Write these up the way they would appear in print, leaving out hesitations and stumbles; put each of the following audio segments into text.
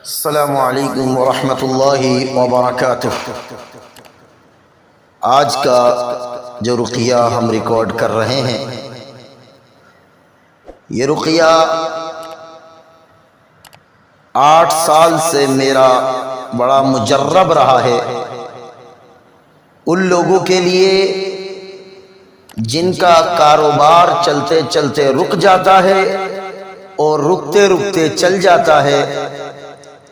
السلام علیکم ورحمۃ اللہ وبرکاتہ۔ آج کا جو رقیہ ہم ریکارڈ کر رہے ہیں، یہ رقیہ 8 سال سے میرا بڑا مجرب رہا ہے ان لوگوں کے لیے جن کا کاروبار چلتے چلتے رک جاتا ہے اور رکتے رکتے چل جاتا ہے،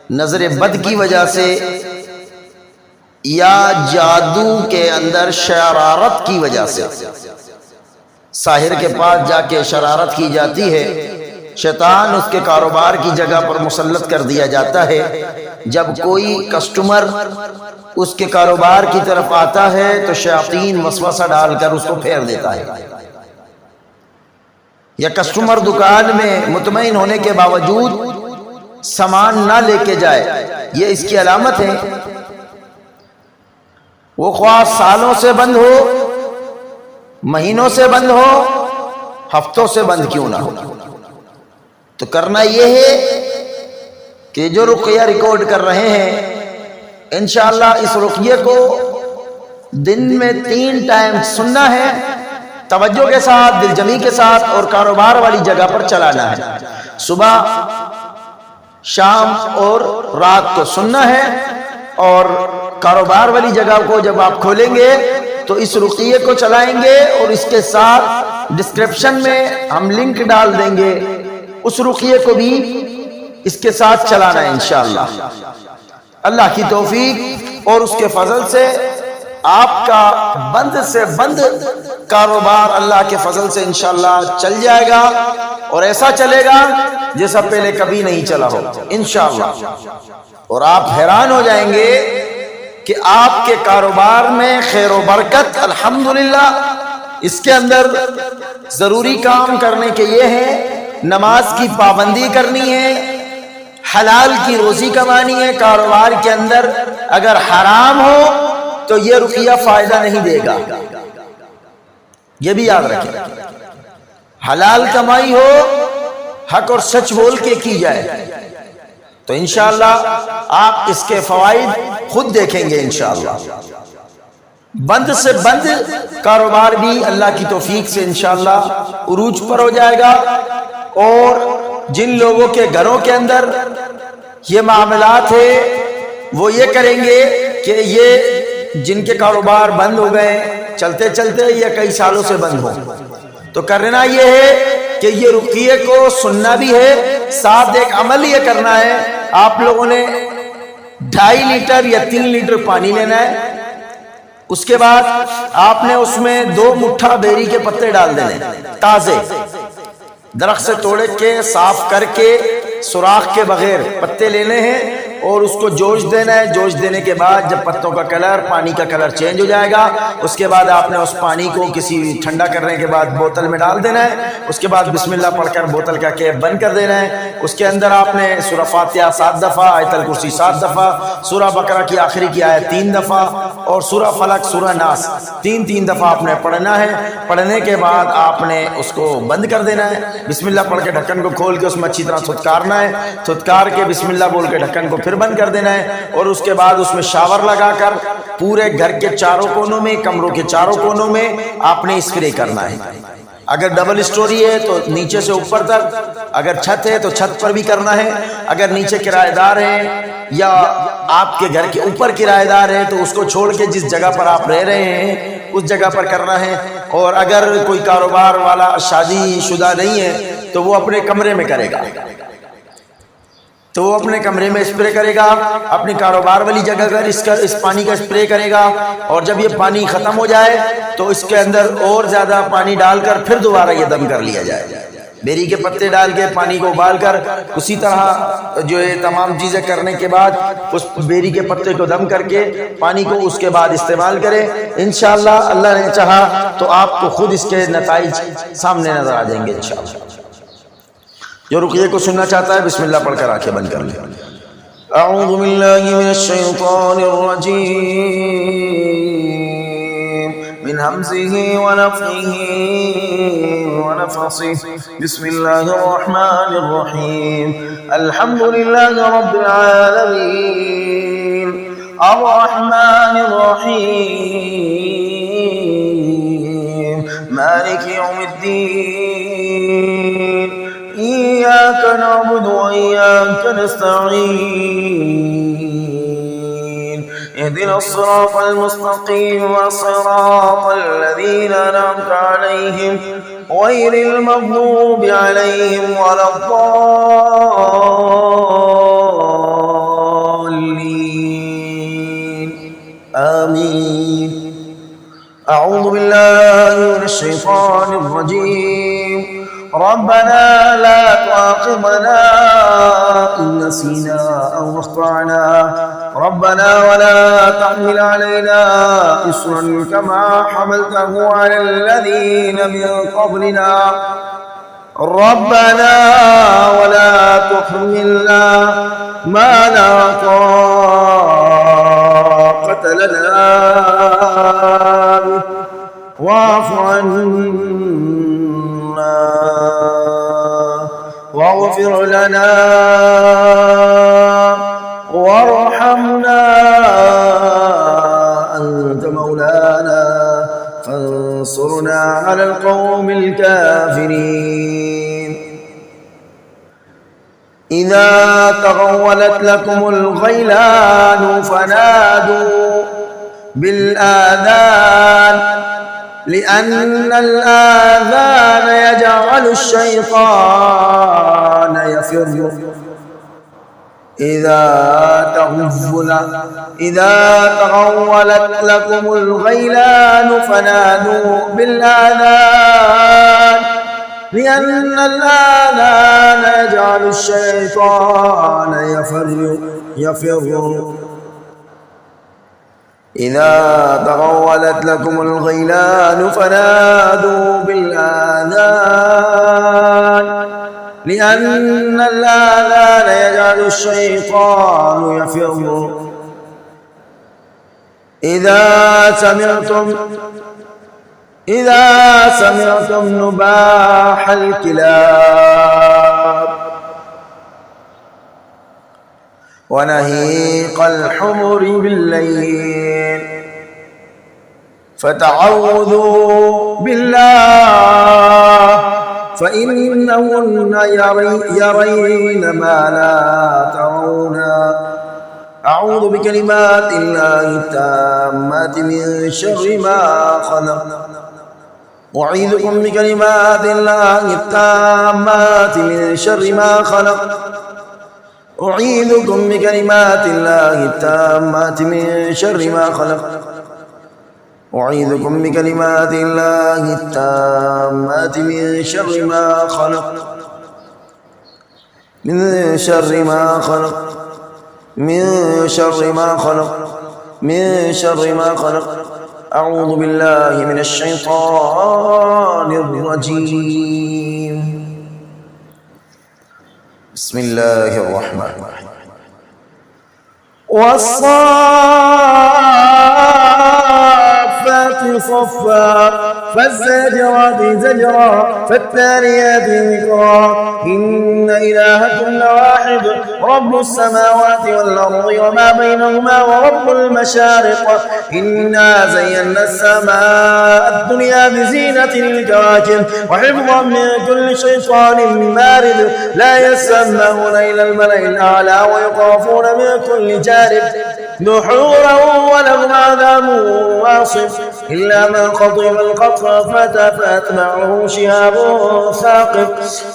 نظر بد کی وجہ سے یا جادو کے اندر شرارت کی وجہ سے۔ ساحر کے پاس جا کے شرارت کی جاتی ہے، شیطان اس کے کاروبار کی جگہ پر مسلط کر دیا جاتا ہے۔ جب کوئی کسٹمر اس کے کاروبار کی طرف آتا ہے تو شیاطین وسوسہ ڈال کر اس کو پھیر دیتا ہے، یا کسٹمر دکان میں مطمئن ہونے کے باوجود سامان نہ لے کے جائے، یہ اس کی علامت ہے۔ وہ خواہ سالوں سے بند ہو، مہینوں سے بند ہو، ہفتوں سے بند کیوں نہ ہو، تو کرنا یہ ہے کہ جو رقیہ ریکارڈ کر رہے ہیں، انشاءاللہ اس رقیہ کو دن میں 3 ٹائم سننا ہے، توجہ کے ساتھ، دل جمی کے ساتھ، اور کاروبار والی جگہ پر چلانا ہے۔ صبح، شام اور رات کو سننا ہے، اور کاروبار والی جگہ کو جب آپ کھولیں گے تو اس رقیہ کو چلائیں گے، اور اس کے ساتھ ڈسکرپشن میں ہم لنک ڈال دیں گے، اس رقیہ کو بھی اس کے ساتھ چلانا ہے انشاءاللہ۔ اللہ کی توفیق اور اس کے فضل سے آپ کا بند سے بند کاروبار اللہ کے فضل سے انشاءاللہ چل جائے گا، اور ایسا چلے گا جیسا پہلے کبھی نہیں چلا ہو انشاءاللہ۔ اور آپ حیران ہو جائیں گے کہ آپ کے کاروبار میں خیر و برکت الحمدللہ۔ اس کے اندر ضروری کام کرنے کے یہ ہے، نماز کی پابندی کرنی ہے، حلال کی روزی کمانی ہے۔ کاروبار کے اندر اگر حرام ہو تو یہ رقیہ فائدہ نہیں دے گا، یہ بھی یاد رکھیں۔ حلال کمائی ہو، حق اور سچ بول کے کی جائے تو انشاءاللہ آپ اس کے فوائد خود دیکھیں گے انشاءاللہ۔ بند سے بند کاروبار بھی اللہ کی توفیق سے انشاءاللہ عروج پر ہو جائے گا، اور جن لوگوں کے گھروں کے اندر یہ معاملات ہے وہ یہ کریں گے کہ یہ جن کے کاروبار بند ہو گئے چلتے چلتے یا کئی سالوں سے بند ہو، تو کرنا یہ ہے کہ یہ رقیہ کو سننا بھی ہے، ساتھ ایک عمل یہ کرنا ہے۔ آپ لوگوں نے 2.5 لیٹر یا 3 لیٹر پانی لینا ہے، اس کے بعد آپ نے اس میں 2 مٹھا بیری کے پتے ڈال دینے، تازے درخت سے توڑ کے صاف کر کے سوراخ کے بغیر پتے لینے ہیں، اور اس کو جوش دینا ہے۔ جوش دینے کے بعد جب پتوں کا کلر، پانی کا کلر چینج ہو جائے گا، اس کے بعد آپ نے اس پانی کو کسی ٹھنڈا کرنے کے بعد بوتل میں ڈال دینا ہے۔ اس کے بعد بسم اللہ پڑھ کر بوتل کا کیپ بند کر دینا ہے۔ اس کے اندر آپ نے سورہ فاتحہ 7 دفعہ، آیت الکرسی 7 دفعہ، سورہ بقرہ کی آخری کی آیت 3 دفعہ، اور سورہ فلق، سورہ ناس 3 دفعہ آپ نے پڑھنا ہے۔ پڑھنے کے بعد آپ نے اس کو بند کر دینا ہے۔ بسم اللہ پڑھ کے ڈھکن کو کھول کے اس میں اچھی طرح تھتکارنا ہے، تھتکار کے بسم اللہ بول کے ڈھکن کو پھر بند کر دینا ہے، اور اس کے بعد اس میں شاور لگا کر پورے گھر کے چاروں کونوں میں، کمروں کے چاروں کونوں میں آپ نے اسپرے کرنا ہے۔ اگر ڈبل اسٹوری ہے تو نیچے سے اوپر تک، اگر چھت ہے تو چھت پر بھی کرنا ہے۔ اگر نیچے کرایہ دار ہیں یا آپ کے گھر کے اوپر کرایہ دار ہے تو اس کو چھوڑ کے جس جگہ پر آپ رہ رہے ہیں اس جگہ پر کرنا ہے۔ اور اگر کوئی کاروبار والا شادی شدہ نہیں ہے تو وہ اپنے کمرے میں کرے گا، تو وہ اپنے کمرے میں اسپرے کرے گا، اپنی کاروبار والی جگہ پر اس پانی کا اسپرے کرے گا، اور جب یہ پانی ختم ہو جائے تو اس کے اندر اور زیادہ پانی ڈال کر پھر دوبارہ یہ دم کر لیا جائے۔ بیری کے پتے ڈال کے پانی کو ابال کر اسی طرح جو ہے تمام چیزیں کرنے کے بعد اس بیری کے پتے کو دم کر کے پانی کو اس کے بعد استعمال کرے۔ انشاءاللہ اللہ نے چاہا تو آپ کو خود اس کے نتائج سامنے نظر آ جائیں گے انشاءاللہ۔ جو رقیہ کو سننا چاہتا ہے بسم اللہ پڑھ کر آنکھیں بند کر لیں۔ اعوذ باللہ من الشیطان الرجیم، من همزه ونفخه ونفخه. بسم الله الرحمن الرحيم. الحمد لله رب العالمين الرحمن الرحيم مالك يوم الدين. إياك نعبد وإياك نستعين. اهدنا الصراط المستقيم صراط الذين أنعمت عليهم غير المغضوب عليهم ولا الضالين. آمين. أعوذ بالله من الشيطان الرجيم. ربنا لا تؤاخذنا إن نسينا أو أخطأنا ربنا ولا تحمل علينا إصرا كما حملته على الذين من قبلنا ربنا ولا تحملنا ما لا طاقة لنا به واعف عنا واغفر لنا وارحمنا أنت مولانا فانصرنا على القوم الكافرين. إذا تغولت لكم الغيلان فنادوا بالآذان لأن الآذان يجعل الشيطان يفر. إذا تغولت لكم الغيلان فنادوا بالآذان لأن الآذان يجعل الشيطان يفر. إذا تغولت لكم الغيلان فنادوا بالآذان لأن الآذان يجعل الشيطان يفر. إذا سمعتم نباح الكلاب ونهيق الحمر بالليل فتعوذوا بالله فإنهن يرين ما لا ترون. أعوذ بكلمات الله التامات من شر ما خلق. أعيذكم بكلمات الله التامات من شر ما خلق. أعيذكم بكلمات الله التامات من شر ما خلق. أعيذكم بكلمات الله التامات من شر ما خلق. من شر ما خلق. من شر ما خلق. من شر ما خلق. أعوذ بالله من الشيطان الرجيم. بسم الله الرحمن الرحيم. والصافات صفا فالزاجرات زجرا فالتاليات ذكرا. إن إلهكم لواحد رب السماوات والأرض وما بينهما ورب المشارق. إنا زينا السماء الدنيا بزينة الكواكب وحفظا من كل شيطان مارد. لا يسمعون إلى الملأ الأعلى ويخافون من كل جانب دحورا ولهم عذاب واصف. إلا من خطف الخطف فأتبعه شهاب ثاقب.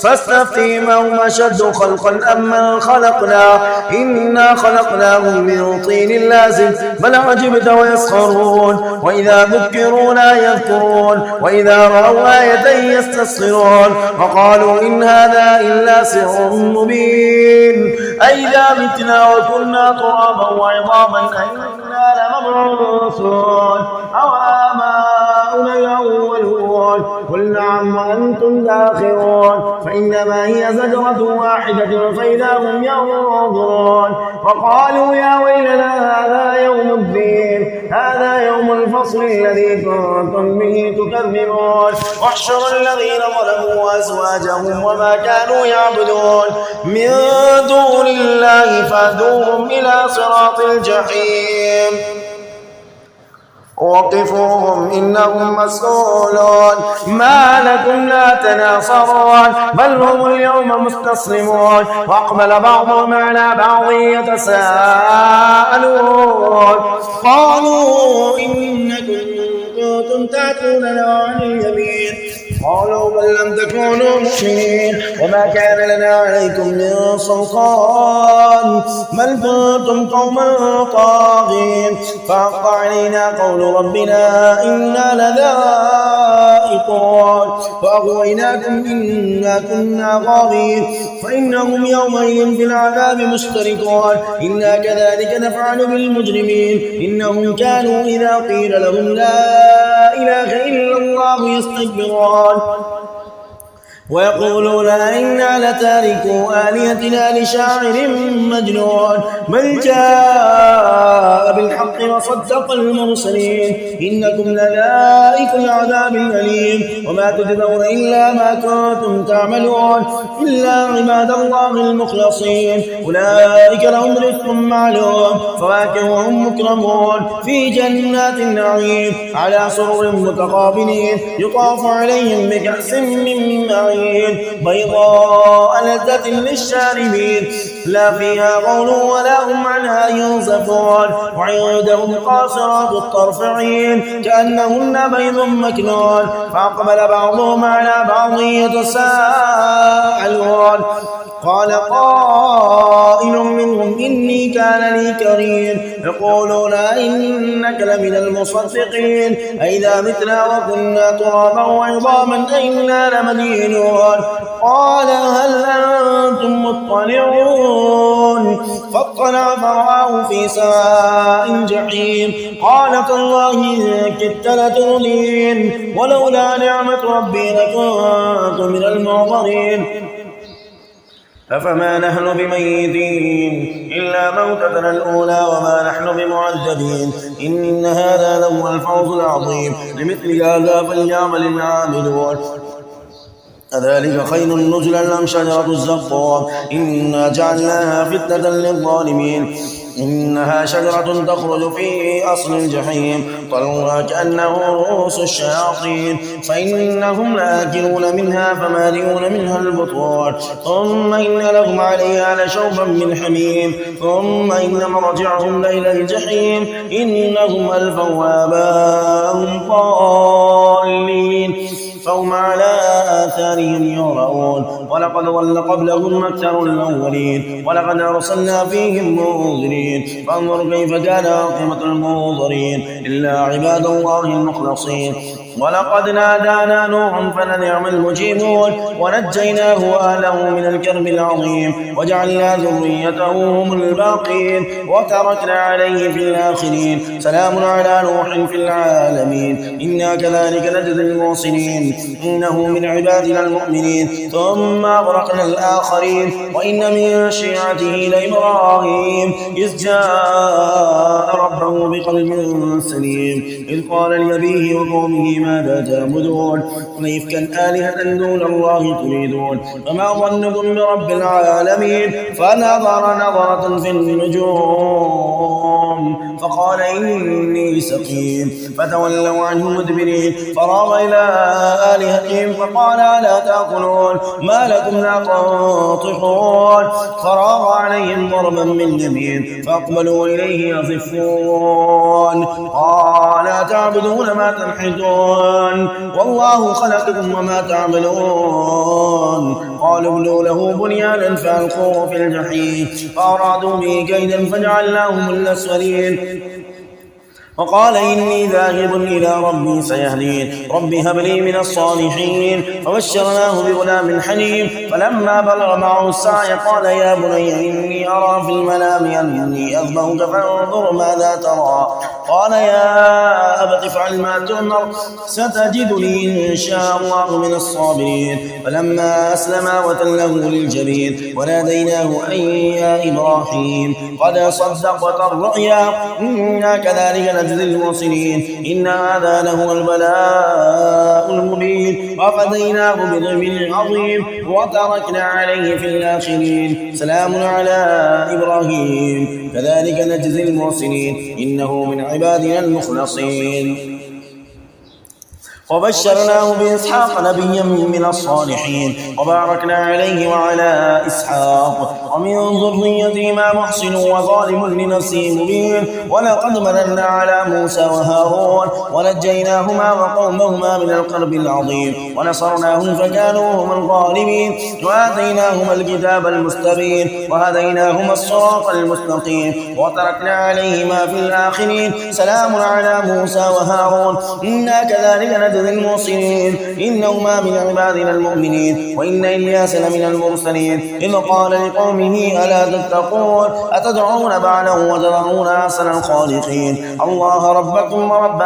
فاستفتهم هم أشد خلقا أم من خلقنا إنا خلقناهم من طين لازم بل عجبت ويسخرون. وإذا ذكروا لا يذكرون وإذا رأوا آية يستصغرون وقالوا إن هذا إلا سحر مبين. أئذا متنا وكنا ترابا وعظاما أئنا لمبعوثون أو آباؤنا الأولون. قل نعم وأنتم داخرون. فإنما هي زجرة واحدة فإذا هم ينظرون. وقالوا يا ويلنا هذا يوم الدين هذا يوم الفصل الفصل الذي كنتم به تكذبون واحشروا الذين ظلموا وأزواجهم وما كانوا يعبدون من دون الله فاهدوهم إلى صراط الجحيم وقفوهم إنهم مسؤولون ما لكم لا تناصرون بل هم اليوم مستسلمون وأقبل بعضهم على بعض يتساءلون قالوا إنكم كنتم تأتوننا عن اليمين قالوا بل لم تكونوا مؤمنين وما كان لنا عليكم من سلطان بل كنتم قوما طاغين فحق علينا قول ربنا إنا لذائقون فأغويناكم إنا كنا غاوين فإنهم يومئذ في العذاب مشتركون إنا كذلك نفعل بالمجرمين إنهم كانوا إذا قيل لهم لا إله إلا الله يستكبرون ويقولون إنا لتاركوا آلهتنا لشاعر مجنون بل جاء بالحق وصدق المرسلين إنكم لذائق العذاب الأليم وما تجزون إلا ما كنتم تعملون إلا عباد الله المخلصين أولئك لهم رزق معلوم فواكه وهم مكرمون في جنات النعيم على سرر متقابلين يطاف عليهم بكأس من معين بيضاء لذة للشاربين لا فيها غول ولا هم عنها ينزفون وعندهم قاصرات الطرف عين كأنهن بيض مكنون فأقبل بعضهم على بعض يتساءلون قال قائل منهم إني كان لي كريم يقولون إنك لمن المصدقين أئذا متنا وكنا ترابا وعظاما أئنا لمدينون قال هل أنتم مطلعون فاطلع فرآه في سواء الجحيم قال تالله إن كدت لتردين ولولا نعمة ربي لكنت من المعذرين أفما نحن بميتين إلا موتتنا الأولى وما نحن بمعذبين إن هذا لهو الفوز العظيم لمثل هذا فليعمل العاملون أذلك خير نزلا أم شجرة الزقوم إنا جعلناها فتنة للظالمين إنها شجرة تخرج في أصل الجحيم طلعها كأنه رؤوس الشياطين فإنهم لآكلون منها فمالئون منها البطون ثم إن لهم عليها لشوبا من حميم ثم إن مرجعهم لإلى الجحيم إنهم ألفوا آباءهم ضالين فهم على آثارهم يهرعون ولقد ضل قبلهم أكثر الأولين ولقد أرسلنا فيهم منذرين فانظر كيف كان عاقبة المنذرين إلا عباد الله المخلصين ولقد نادانا نوح فلنعم المجيبون ونجيناه وأهله من الكرب العظيم وجعلنا ذريته هم الباقين وتركنا عليه في الآخرين سلام على نوح في العالمين إنا كذلك نجزي المحسنين إنه من عبادنا المؤمنين ثم أغرقنا الآخرين وإن من شيعته لإبراهيم إذ جاء ربه بقلب سليم إذ قال لأبيه وقومه ماذا تعبدون أئفكا آلهة دون الله تريدون فما ظنكم برب العالمين فنظر نظرة في النجوم فقال إني سقيم فتولوا عنه مدبرين فراغ إلى آلهتهم فقال ألا تأكلون ما لكم لا تنطقون فراغ عليهم ضربا من يمين فأقبلوا إليه يصفون قال تعبدون ما تنحتون والله خلقكم وما تعملون قالوا ابنوا له بنيانا فألقوه في الجحيم فأرادوا به كيدا فجعلناهم الأسفلين وقال إني ذاهب إلى ربي سيهدين رب هب لي من الصالحين فبشرناه بغلام حليم فلما بلغ معه السعي قال يا بني إني أرى في المنام أني أذبحك فانظر ماذا ترى قال يا أبت افعل ما تؤمر ستجدني إن شاء الله من الصابرين. فلما أسلما وتله للجبين وناديناه أن يا إبراهيم قد صدقت الرؤيا إنا كذلك نجزي المحسنين إن هذا لهو البلاء المبين وفديناه بذبح عظيم وتركنا عليه في الآخرين سلام على إبراهيم كذلك نجزي المحسنين إنه من عبادنا المخلصين. وبشرناه بإسحاق نبيا من الصالحين وباركنا عليه وعلى إسحاق ومن ذريتهما محسن وظالم لنفسه مبين. ولقد مننا على موسى وهارون ونجيناهما وقومهما من الكرب العظيم ونصرناهم فكانوا هم الغالبين وآتيناهما الكتاب المستبين وهديناهما الصراط المستقيم وتركنا عليهما في الآخرين سلام على موسى وهارون إنا كذلك نجزي المحسنين إنهما من عبادنا المؤمنين. وإن إلياس لمن المرسلين إذ قال لقومه ألا تتقون أتدعون بعلا وتذرون أحسن الخالقين الله ربكم ورب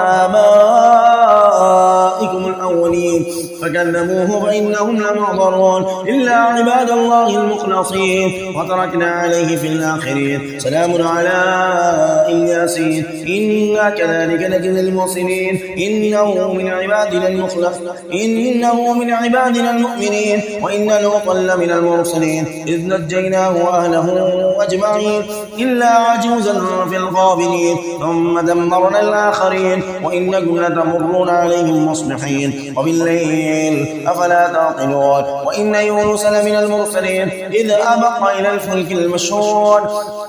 آبائكم الأولين فكذبوه فإنهم لمحضرون إلا عباد الله المخلصين وتركنا عليه في الآخرين سلام على الياسين إنا كذلك نجزي المحسنين إنه من عبادنا المؤمنين. وإن لوطا لمن المرسلين إذ نجيناه وأهله أجمعين إلا عجوزا في الغابرين ثم دمرنا الآخرين وإنكم لتمرون عليهم مصبحين وبالليل أفلا تعقلون. وإن يونس لمن المرسلين إذ أبق إلى الفلك المشحون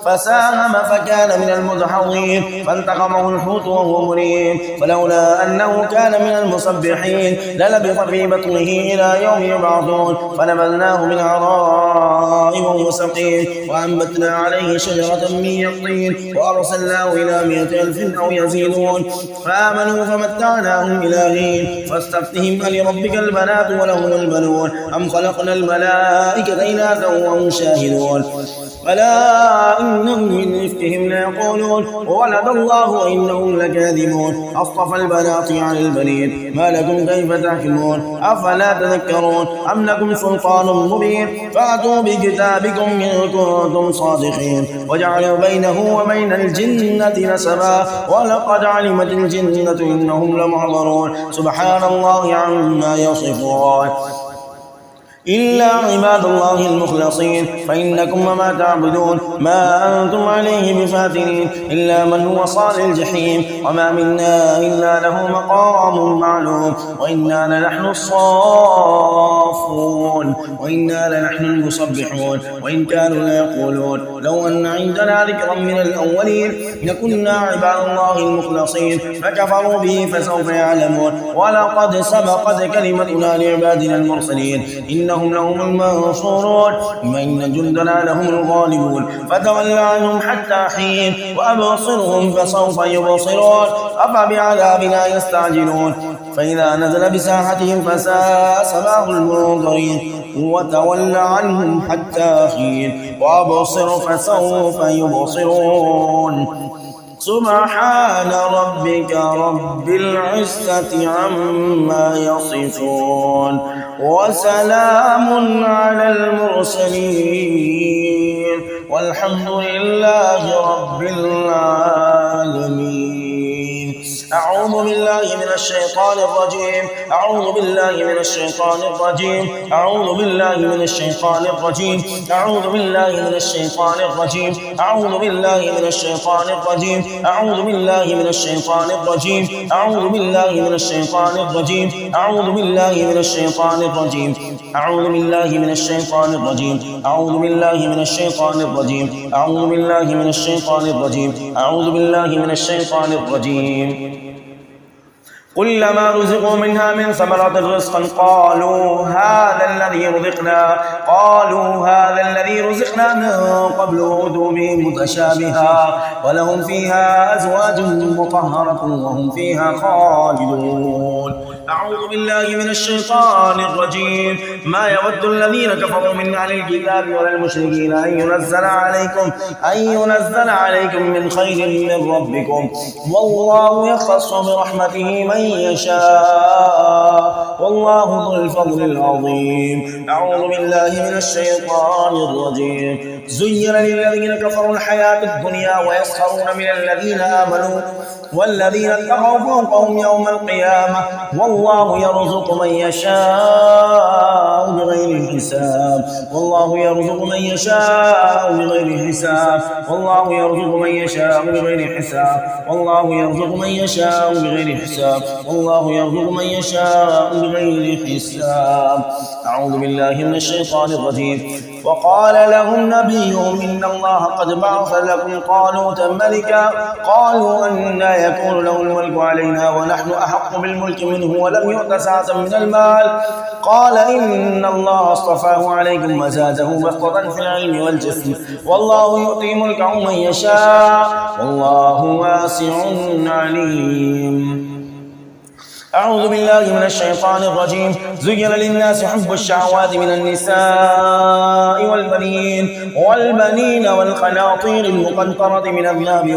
فساهم فكان من المدحضين فالتقمه الحوت وهو مليم فلولا أنه كان من المسبحين للبث في بطنه إلى يوم يبعثون فنبذناه بالعراء وهو سقيم وأنبتنا عليه شجرة من يقطين وأرسلناه إلى 100,000 أو يزيدون فآمنوا فمتعناهم إلى حين فاستفتهم ألربك البنات ولهم البنون أم خلقنا الملائكة إناثا وهم شاهدون ألا إنهم من إفكهم ليقولون ولد الله وإنهم لكاذبون أصطفى البنات على البنين ما لكم كيف تحكمون أفلا تذكرون أم لكم سلطان مبين فأتوا بكتابكم إن كنتم صادقين وجعلوا بينه وبين الجنة نسبا ولقد علمت الجنة إنهم لمحضرون سبحان الله عما يصفون إلا عباد الله المخلصين فإنكم وما تعبدون ما أنتم عليه بفاتنين إلا من هو صال الجحيم وما منا إلا له مقام معلوم وإنا لنحن الصافون وإنا لنحن المسبحون وإن كانوا ليقولون لو أن عندنا ذكرا من الأولين لكنا عباد الله المخلصين فكفروا به فسوف يعلمون ولقد سبقت كلمتنا لعبادنا المرسلين إنهم لهم المنصورون وإن جندنا لهم الغالبون فتول عنهم حتى حين وأبصرهم فسوف يبصرون أفبعذابنا يستعجلون فإذا نزل بساحتهم فساء سماه المنظرين وتول عنهم حتى حين وأبصر فسوف يبصرون سبحان ربك رب العزة عما يصفون وسلام على المرسلين والحمد لله رب العالمين. أعوذ بالله من الشيطان الرجيم أعوذ بالله من الشيطان الرجيم أعوذ بالله من الشيطان الرجيم أعوذ بالله من الشيطان الرجيم أعوذ بالله من الشيطان الرجيم أعوذ بالله من الشيطان الرجيم أعوذ بالله من الشيطان الرجيم أعوذ بالله من الشيطان الرجيم أعوذ بالله من الشيطان الرجيم أعوذ بالله من الشيطان الرجيم أعوذ بالله من الشيطان الرجيم أعوذ بالله من الشيطان الرجيم. كلما رزقوا منها من ثمرة رزقا قالوا هذا الذي رزقنا من قبل وأتوا به متشابها ولهم فيها أزواج مطهرة وهم فيها خالدون. أعوذ بالله من الشيطان الرجيم. ما يود الذين كفروا من أهل الكتاب ولا المشركين أن ينزل عليكم من خير من ربكم، والله يختص برحمته من يشاء، والله ذو الفضل العظيم. أعوذ بالله من الشيطان الرجيم. زين للذين كفروا الحياة الدنيا ويسخرون من الذين آمنوا والذين اتقوا فوقهم يوم القيامة، والله يرزق من يشاء بغير حساب، والله يرزق من يشاء بغير حساب، والله يرزق من يشاء بغير حساب، والله يرزق من يشاء بغير حساب، والله يرزق من يشاء بغير حساب. أعوذ بالله من الشيطان الرجيم. وقال لهم نبيهم إن الله قد بعث لكم طالوت ملكا، قالوا أنى يكون له الملك علينا ونحن أحق بالملك منه ولم يؤت سعة من المال، قال إن الله اصطفاه عليكم وزاده بسطة في العلم والجسم، والله يؤتي ملكه من يشاء، والله واسع عليم. أعوذ بالله من الشيطان الرجيم. زين للناس حب الشهوات من النساء والبنين والقناطير المقنطرة من الذهب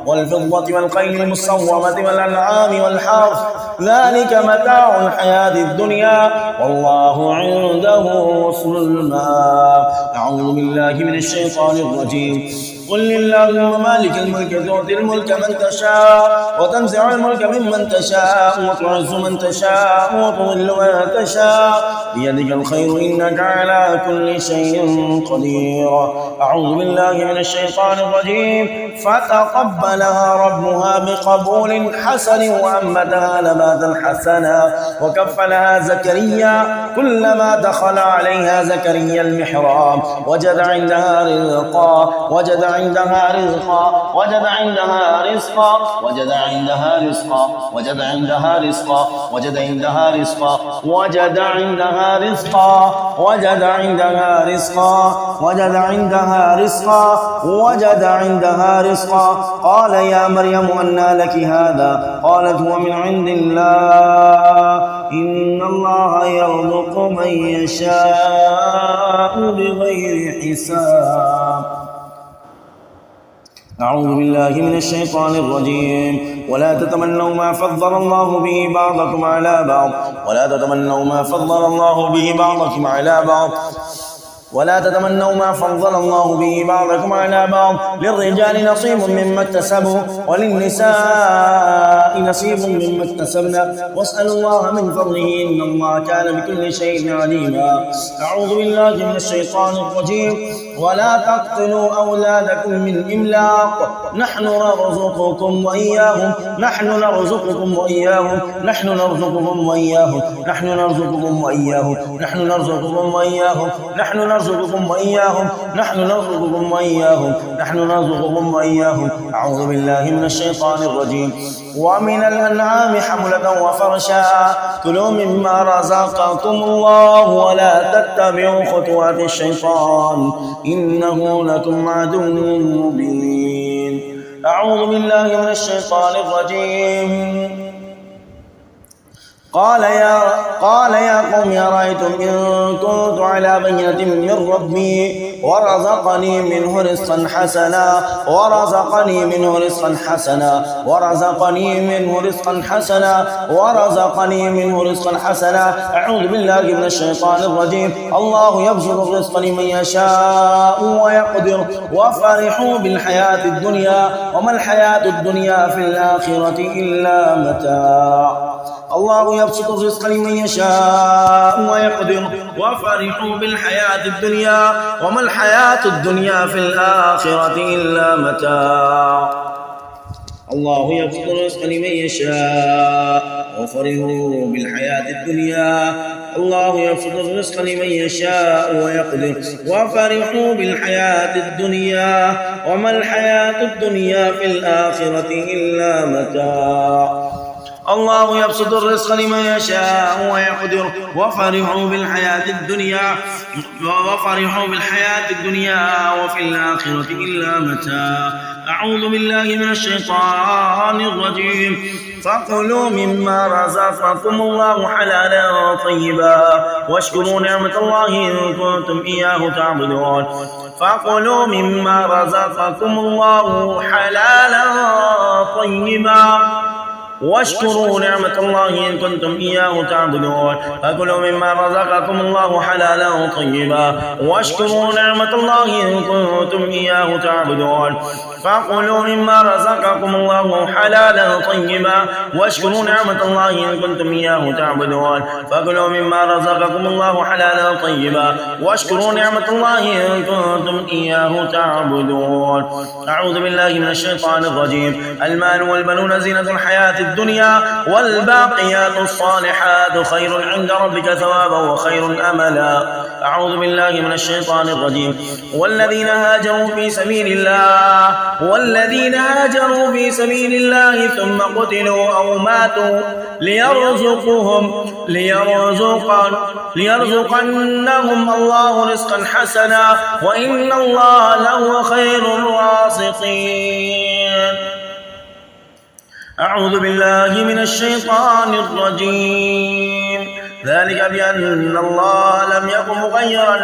والفضة والخيل المسومة والأنعام والحرث، ذلك متاع الحياة الدنيا، والله عنده حسن المآب. أعوذ بالله من الشيطان الرجيم. قل اللهم مالك الملك تؤتي الملك من تشاء وتنزع الملك ممن تشاء وتعز من تشاء وتضل من تشاء، بيدك الخير إنك على كل شيء قدير. أعوذ بالله من الشيطان الرجيم. فتقبلها ربها بقبول حسن وأنبتها نباتا حسنا وكفلها زكريا، كلما دخل عليها زكريا المحراب وجد عندها رزقا وجد عندها رزقا وجد عندها رزقا وجد عندها رزقا وجد عندها رزقا وجد عندها رزقا وجد عندها رزقا وجد عندها رزقا وجد عندها رزقا وجد عندها رزقا. قال يا مريم أنى لك هذا؟ قالت هو من عند الله، إن الله يرزق من يشاء بغير حساب. أعوذ بالله من الشيطان الرجيم. ولا تتمنوا ما فضل الله به بعضكم على بعض ولا تتمنوا ما فضل الله به بعضكم على بعض ولا تتمنوا ما فضل الله به بعضكم على بعض، للرجال نصيب مما اكتسبوا وللنساء نصيب مما اكتسبنا، واسألوا الله من فضله إن الله كان بكل شيء عليما. أعوذ بالله من الشيطان الرجيم. ولا تقتلوا أولادكم من إملاق، نحن نرزقكم وإياهم نحن نرزقكم وإياهم نحن نرزقكم وإياهم نحن نرزقكم وإياهم نحن نرزقكم وإياهم نحن نرزقكم وإياهم نحن نرزقكم وإياهم نحن نرزقكم وإياهم. أعوذ بالله من الشيطان الرجيم. ومن الأنعام حملة وفرشا، كلوا مما رزقكم الله ولا تتبعوا خطوات الشيطان إنه لكم عدو مبين. أعوذ بالله من الشيطان الرجيم. قال يا قوم أرأيتم إن كنت على بينة من ربي ورزقني منه رزقا حسنا ورزقني منه رزقا حسنا ورزقني منه رزقا حسنا ورزقني منه رزقا حسنا. أعوذ بالله من الشيطان الرجيم. الله يبسط الرزق لمن يشاء ويقدر، وفرحوا بالحياة الدنيا وما الحياة الدنيا في الآخرة إلا متاع. الله يبسط الرزق لمن يشاء ويقدر، وفرحوا بالحياة الدنيا وما الحياة الدنيا في الآخرة إلا متاع. الله يبسط الرزق لمن يشاء وفرحوا بالحياة الدنيا. الله يبسط الرزق لمن يشاء ويقدر، وفرحوا بالحياة الدنيا وما الحياة الدنيا في الآخرة إلا متاع. الله يبسط الرزق لمن يشاء ويقدر وفرحوا بالحياة الدنيا وفي الآخرة إلا متاع. أعوذ بالله من الشيطان الرجيم. فكلوا مما رزقكم الله حلالا طيبا واشكروا نعمة الله إن كنتم إياه تعبدون. فكلوا مما رزقكم الله حلالا طيبا واشكروا نعمة الله إن كنتم إياه تعبدون. فكلوا مما رزقكم الله حلالا طيبا واشكروا نعمة الله إن كنتم إياه تعبدون. فكلوا مما رزقكم الله حلالا طيبا واشكروا نعمة الله إن كنتم إياه تعبدون. فكلوا مما رزقكم الله حلالا طيبا واشكروا نعمة الله إن كنتم إياه تعبدون. أعوذ بالله من الشيطان الرجيم. المال والبنون زينة الحياة الدنيا والباقيات الصالحات خير عند ربك ثوابا وخير أملا. أعوذ بالله من الشيطان الرجيم. والذين هاجروا في سبيل الله ثم قتلوا أو ماتوا ليرزقنهم الله رزقا حسنا وإن الله لهو خير الرازقين. أعوذ بالله من الشيطان الرجيم. ذلك بأن الله لم يكن مغيرا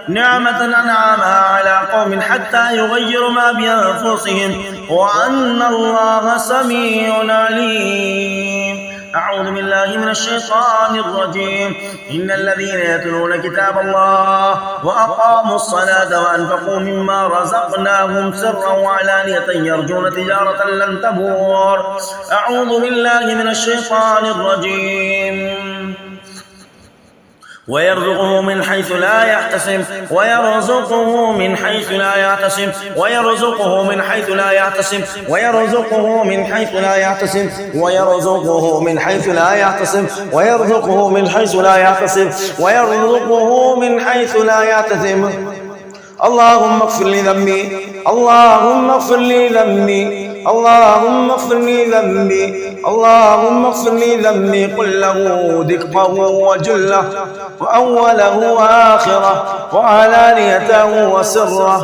نعمة أنعمها على قوم حتى يغيروا ما بأنفسهم وأن الله سميع عليم. أعوذ بالله من الشيطان الرجيم. إن الذين يتلون كتاب الله وأقاموا الصلاة وأنفقوا مما رزقناهم سرا وعلانية يرجون تجارة لن تبور. أعوذ بالله من الشيطان الرجيم. ويرزقه من حيث لا يحتسب ويرزقه من حيث لا يحتسب ويرزقه من حيث لا يحتسب ويرزقه من حيث لا يحتسب ويرزقه من حيث لا يحتسب ويرزقه من حيث لا يحتسب ويرزقه من حيث لا يحتسب. اللهم اغفر لي ذنبي اللهم اغفر لي ذنبي اللهم اغفر لي ذنبي اللهم اغفر لي ذنبي كله دقه وجله وأوله وآخره وعلانيته وسره.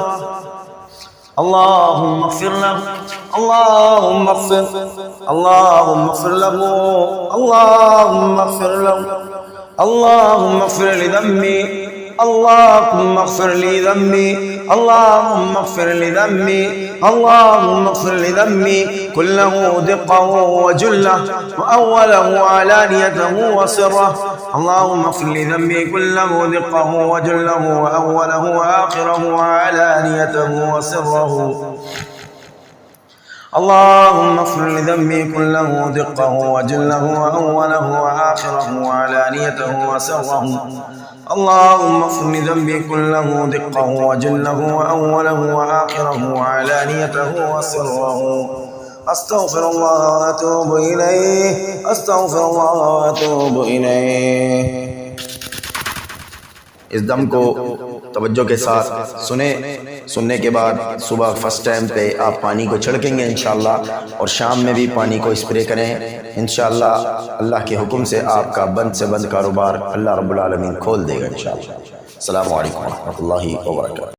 اللهم اغفر له اللهم اغفر اللهم اغفر له اللهم اغفر له اللهم اغفر لي ذنبي اللهم اغفر لي ذنبي اللهم اغفر لي ذنبي اللهم اغفر لي ذنبي كله دقه وجله وأوله وعلانيته وسره. اللهم اغفر لي ذنبي كله دقه وجله وأوله وآخره وعلانيته وسره. اللهم اغفر لي ذنبي كله دقه وجله وأوله وآخره وعلانيته وسره. اللهم اغفر لي ذنبي كله دقه وجله وأوله وآخره وعلانيته وسره. أستغفر الله وأتوب إليه أستغفر الله وأتوب إليه. इस दम को तवज्जो के साथ सुनने के बाद सुबह फर्स्ट टाइम पे आप पानी को छिड़केंगे इंशाअल्लाह और शाम में भी पानी को स्प्रे करें इंशाअल्लाह। अल्लाह के हुक्म से आपका बंद से बंद कारोबार अल्लाह रब्बुल आलमीन खोल देगा इंशाअल्लाह। अस्सलामु अलैकुम व रहमतुल्लाहि व बरकातहू।